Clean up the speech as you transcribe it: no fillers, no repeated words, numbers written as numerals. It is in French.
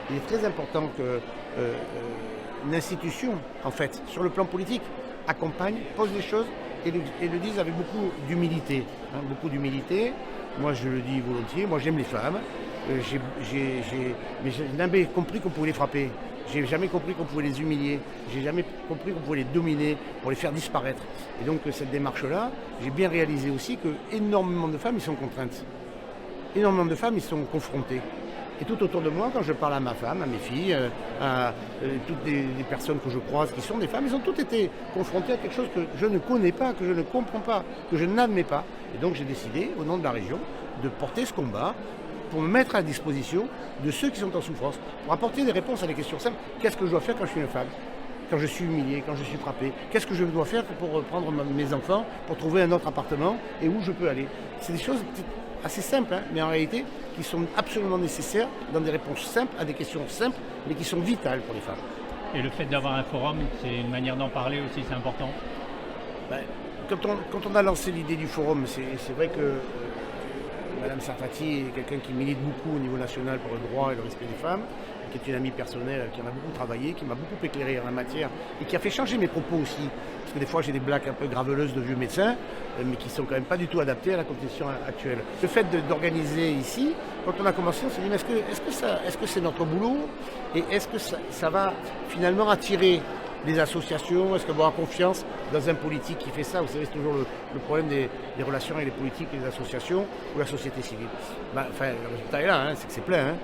Il est très important que une institution, en fait, sur le plan politique, accompagne, pose les choses et le dise avec beaucoup d'humilité. Beaucoup d'humilité. Moi, je le dis volontiers. Moi, j'aime les femmes. Mais j'ai jamais compris qu'on pouvait les frapper. J'ai jamais compris qu'on pouvait les humilier. J'ai jamais compris qu'on pouvait les dominer pour les faire disparaître. Et donc, cette démarche-là, j'ai bien réalisé aussi que énormément de femmes y sont contraintes. Énormément de femmes y sont confrontées. Et tout autour de moi, quand je parle à ma femme, à mes filles, à toutes les personnes que je croise qui sont des femmes, elles ont toutes été confrontées à quelque chose que je ne connais pas, que je ne comprends pas, que je n'admets pas. Et donc j'ai décidé, au nom de la région, de porter ce combat pour me mettre à la disposition de ceux qui sont en souffrance, pour apporter des réponses à des questions simples. Qu'est-ce que je dois faire quand je suis une femme ? Quand je suis humilié, quand je suis frappé, qu'est-ce que je dois faire pour prendre mes enfants, pour trouver un autre appartement et où je peux aller ? C'est des choses assez simples, mais en réalité qui sont absolument nécessaires dans des réponses simples à des questions simples, mais qui sont vitales pour les femmes. Et le fait d'avoir un forum, c'est une manière d'en parler aussi, c'est important. Quand on a lancé l'idée du forum, c'est vrai que Madame Sarfati est quelqu'un qui milite beaucoup au niveau national pour le droit et le respect des femmes, qui est une amie personnelle, qui en a beaucoup travaillé, qui m'a beaucoup éclairé en la matière et qui a fait changer mes propos aussi. Parce que des fois j'ai des blagues un peu graveleuses de vieux médecins, mais qui sont quand même pas du tout adaptées à la condition actuelle. Le fait d'organiser ici, quand on a commencé, on s'est dit mais est-ce que c'est notre boulot et est-ce que ça va finalement attirer les associations, est-ce qu'on va avoir confiance dans un politique qui fait ça ? Vous savez, c'est toujours le problème des relations avec les politiques et les associations ou la société civile. Le résultat est là, c'est que c'est plein.